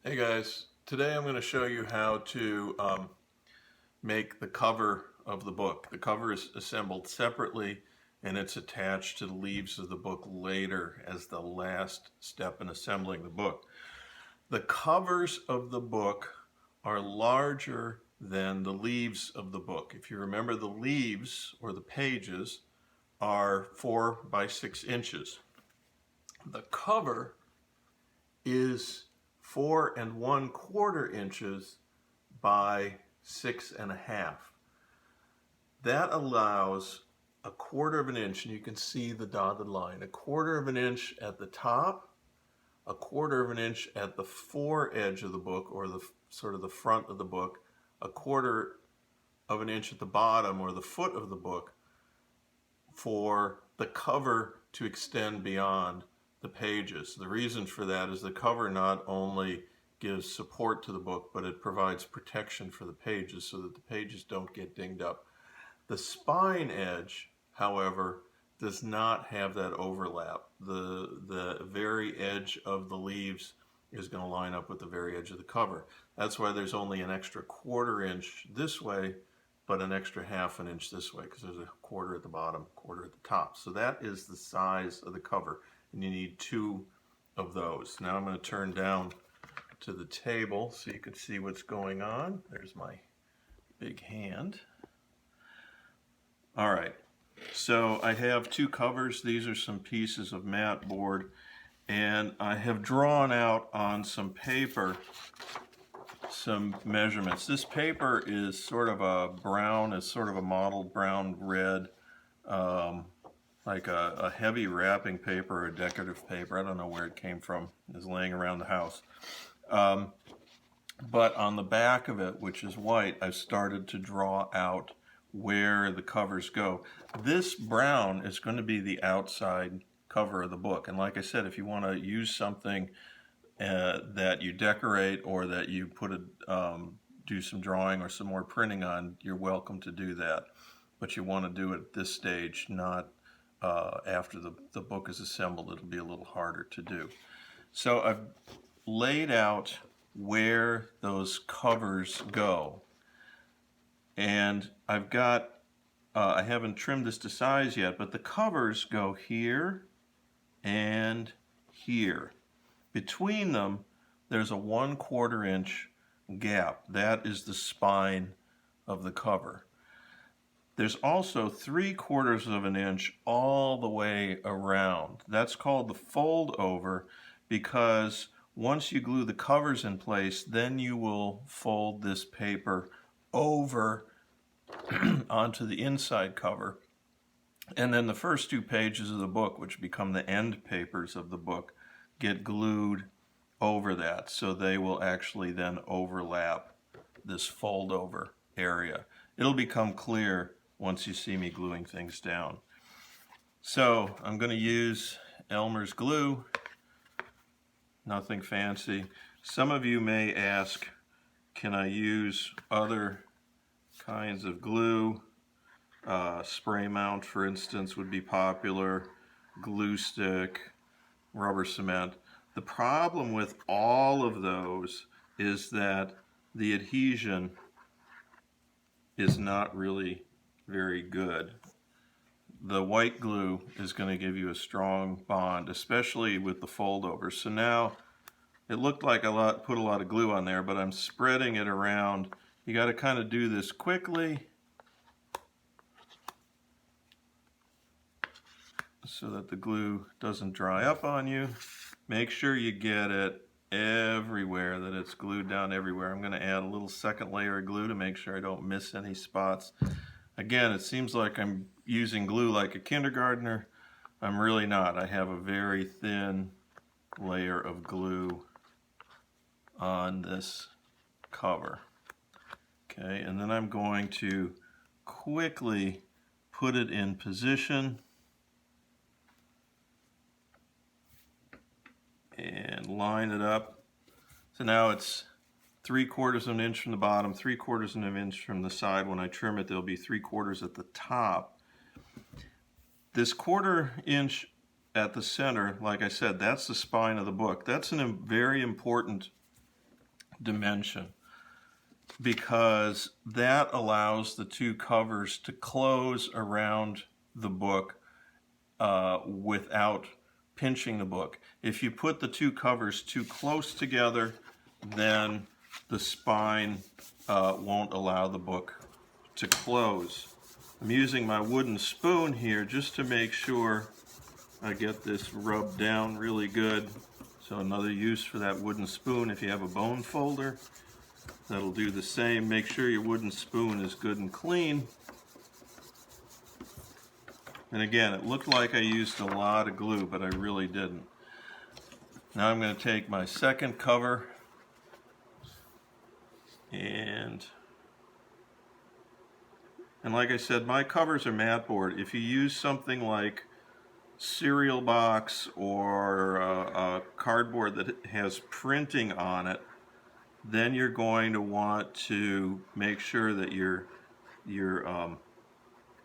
Hey guys, today I'm going to show you how to make the cover of the book. The cover is assembled separately and it's attached to the leaves of the book later as the last step in assembling the book. The covers of the book are larger than the leaves of the book. If you remember, the leaves or the pages are 4 by 6 inches. The cover is 4 1/4 inches by 6 1/2. That allows 1/4 of an inch, and you can see the dotted line, 1/4 of an inch at the top, 1/4 of an inch at the foredge of the book, or the sort of the front of the book, 1/4 of an inch at the bottom or the foot of the book, for the cover to extend beyond the pages. The reason for that is the cover not only gives support to the book, but it provides protection for the pages so that the pages don't get dinged up. The spine edge, however, does not have that overlap. The very edge of the leaves is going to line up with the very edge of the cover. That's why there's only an extra 1/4 inch this way, but an extra 1/2 an inch this way, because there's a 1/4 at the bottom, 1/4 at the top. So that is the size of the cover, and you need 2 of those. Now I'm going to turn down to the table so you can see what's going on. There's my big hand. All right, so I have 2 covers. These are some pieces of mat board, and I have drawn out on some paper some measurements. This paper is sort of a brown, is sort of a mottled brown red, like a heavy wrapping paper or decorative paper. I don't know where it came from. It's laying around the house. But on the back of it, which is white, I've started to draw out where the covers go. This brown is going to be the outside cover of the book. And like I said, if you want to use something that you decorate or that you do some drawing or some more printing on, you're welcome to do that. But you want to do it at this stage, not after the book is assembled. It'll be a little harder to do. So I've laid out where those covers go, and I've got I haven't trimmed this to size yet, but the covers go here and here. Between them there's a 1/4 inch gap. That is the spine of the cover. There's also 3/4 of an inch all the way around. That's called the fold over, because once you glue the covers in place, then you will fold this paper over onto the inside cover. And then the first 2 pages of the book, which become the end papers of the book, get glued over that. So they will actually then overlap this fold over area. It'll become clear once you see me gluing things down. So I'm going to use Elmer's glue. Nothing fancy. Some of you may ask, can I use other kinds of glue? Spray mount, for instance, would be popular. Glue stick, rubber cement. The problem with all of those is that the adhesion is not really very good. The white glue is going to give you a strong bond, especially with the fold over. So now it looked like I put a lot of glue on there, but I'm spreading it around. You got to kind of do this quickly so that the glue doesn't dry up on you. Make sure you get it everywhere, that it's glued down everywhere. I'm going to add a little second layer of glue to make sure I don't miss any spots. Again, it seems like I'm using glue like a kindergartner. I'm really not. I have a very thin layer of glue on this cover. Okay, and then I'm going to quickly put it in position and line it up. So now it's 3/4 of an inch from the bottom, 3/4 of an inch from the side. When I trim it, there'll be 3/4 at the top. This 1/4 inch at the center, like I said, that's the spine of the book. That's a very important dimension, because that allows the two covers to close around the book without pinching the book. If you put the two covers too close together, then the spine won't allow the book to close. I'm using my wooden spoon here just to make sure I get this rubbed down really good. So another use for that wooden spoon, if you have a bone folder, that'll do the same. Make sure your wooden spoon is good and clean. And again, it looked like I used a lot of glue, but I really didn't. Now I'm going to take my second cover and like I said, my covers are mat board. If you use something like cereal box or a cardboard that has printing on it, then you're going to want to make sure that your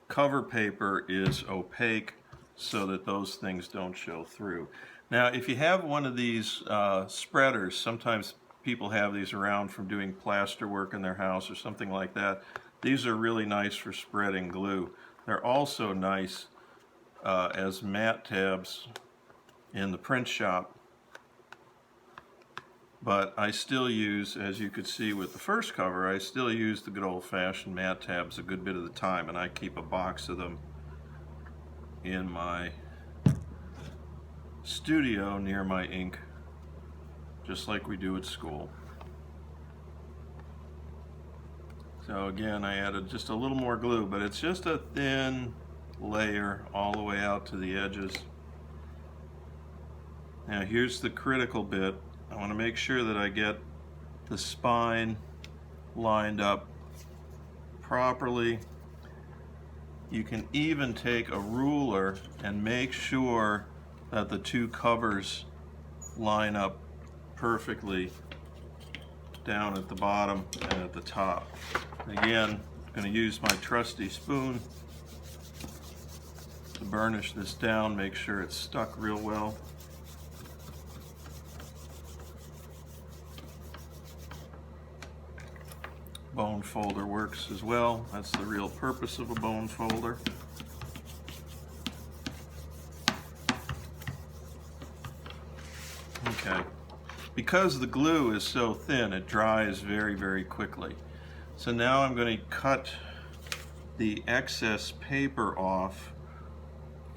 cover paper is opaque so that those things don't show through. Now, if you have one of these spreaders, sometimes people have these around from doing plaster work in their house or something like that. These are really nice for spreading glue. They're also nice as mat tabs in the print shop. But I still use, as you could see with the first cover, I still use the good old-fashioned mat tabs a good bit of the time, and I keep a box of them in my studio near my ink, just like we do at school. So again, I added just a little more glue, but it's just a thin layer all the way out to the edges. Now here's the critical bit. I want to make sure that I get the spine lined up properly. You can even take a ruler and make sure that the two covers line up perfectly down at the bottom and at the top. Again, I'm going to use my trusty spoon to burnish this down, make sure it's stuck real well. Bone folder works as well. That's the real purpose of a bone folder. Okay. Because the glue is so thin, it dries very, very quickly. So now I'm going to cut the excess paper off.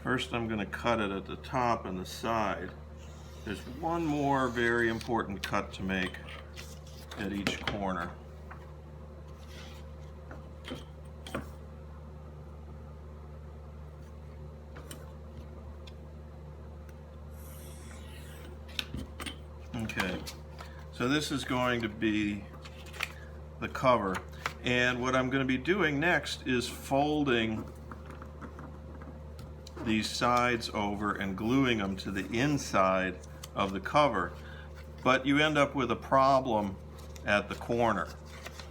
First, I'm going to cut it at the top and the side. There's one more very important cut to make at each corner. Okay, so this is going to be the cover, and what I'm going to be doing next is folding these sides over and gluing them to the inside of the cover. But you end up with a problem at the corner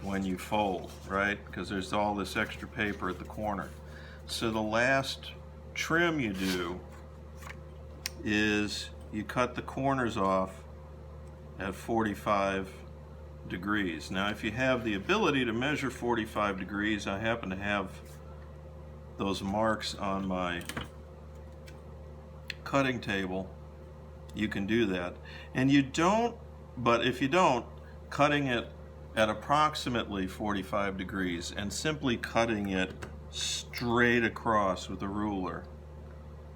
when you fold, right? Because there's all this extra paper at the corner. So the last trim you do is you cut the corners off at 45 degrees. Now, if you have the ability to measure 45 degrees, I happen to have those marks on my cutting table. You can do that. And you don't, but if you don't, cutting it at approximately 45 degrees and simply cutting it straight across with a ruler,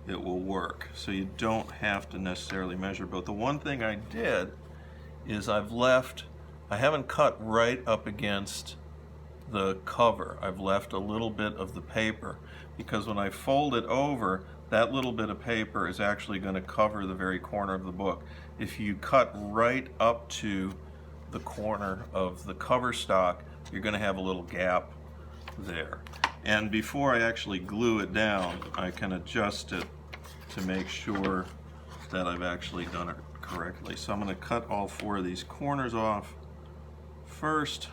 it will work. So you don't have to necessarily measure. But the one thing I did is I haven't cut right up against the cover. I've left a little bit of the paper because when I fold it over, that little bit of paper is actually going to cover the very corner of the book. If you cut right up to the corner of the cover stock, you're going to have a little gap there. And before I actually glue it down, I can adjust it to make sure that I've actually done it correctly. So I'm going to cut all four of these corners off first.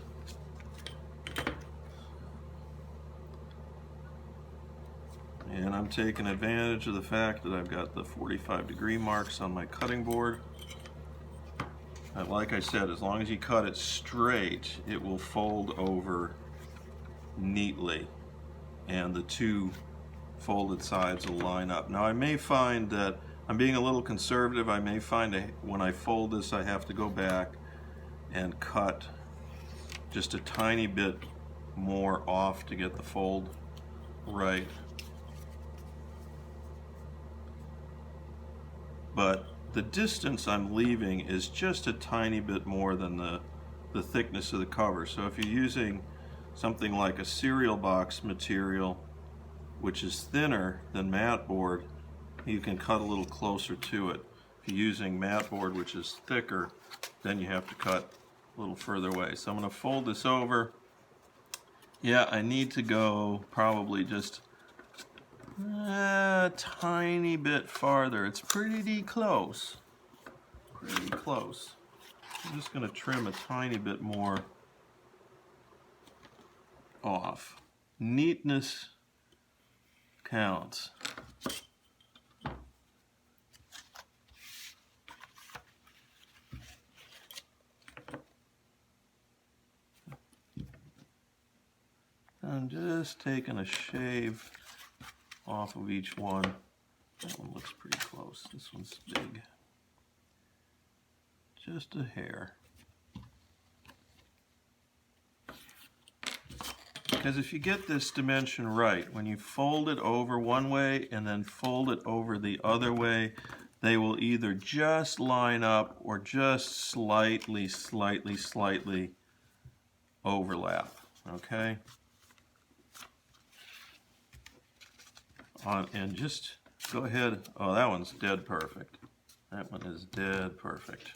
And I'm taking advantage of the fact that I've got the 45-degree marks on my cutting board. And like I said, as long as you cut it straight, it will fold over neatly, and the two folded sides will line up. Now I may find that I'm being a little conservative. I may find when I fold this, I have to go back and cut just a tiny bit more off to get the fold right. But the distance I'm leaving is just a tiny bit more than the thickness of the cover. So if you're using something like a cereal box material, which is thinner than mat board, you can cut a little closer to it. If you're using mat board, which is thicker, then you have to cut a little further away. So I'm going to fold this over. Yeah, I need to go probably just a tiny bit farther. It's pretty close. Pretty close. I'm just going to trim a tiny bit more off. Neatness counts. I'm just taking a shave off of each one. That one looks pretty close. This one's big. Just a hair. Because if you get this dimension right, when you fold it over one way and then fold it over the other way, they will either just line up or just slightly overlap. Okay? And just go ahead. Oh, that one's dead perfect. That one is dead perfect.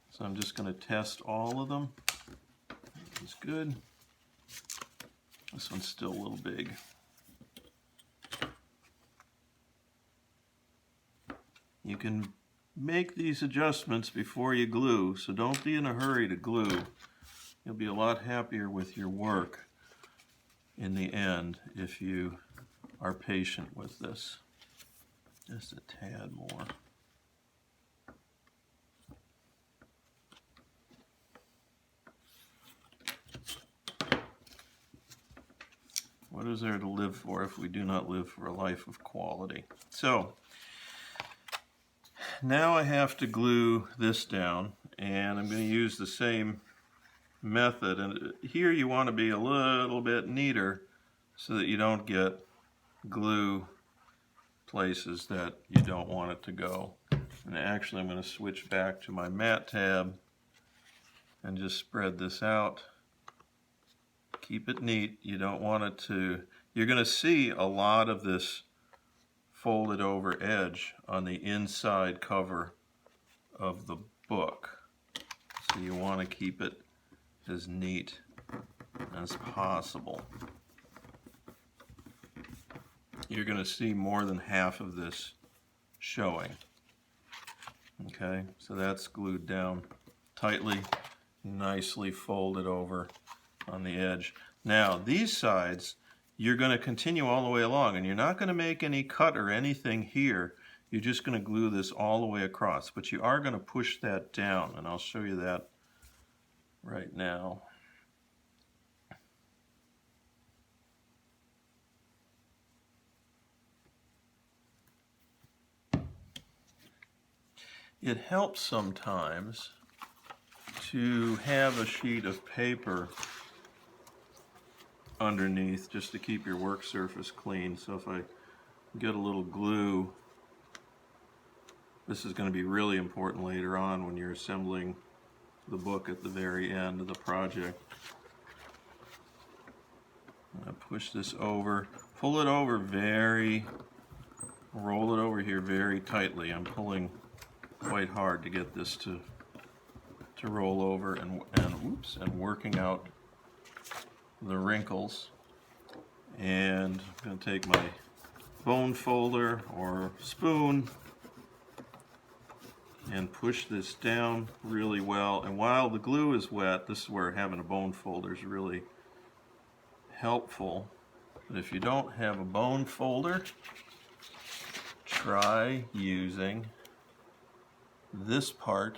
So I'm just going to test all of them. This is good. This one's still a little big. You can make these adjustments before you glue, so don't be in a hurry to glue. You'll be a lot happier with your work in the end if you are patient with this. Just a tad more. What is there to live for if we do not live for a life of quality? So now I have to glue this down, and I'm going to use the same method. And here you want to be a little bit neater so that you don't get glue places that you don't want it to go. And actually I'm going to switch back to my mat tab and just spread this out. Keep it neat. You don't want it to, you're going to see a lot of this folded over edge on the inside cover of the book. So you want to keep it as neat as possible. You're going to see more than half of this showing. Okay, so that's glued down tightly, nicely folded over on the edge. Now these sides you're going to continue all the way along, and you're not going to make any cut or anything here. You're just going to glue this all the way across, but you are going to push that down, and I'll show you that right now. It helps sometimes to have a sheet of paper underneath just to keep your work surface clean. So if I get a little glue, this is going to be really important later on when you're assembling the book at the very end of the project. I push this over, pull it over roll it over here very tightly. I'm pulling quite hard to get this to roll over and working out the wrinkles. And I'm going to take my bone folder or spoon and push this down really well. And while the glue is wet, this is where having a bone folder is really helpful. But if you don't have a bone folder, try using this part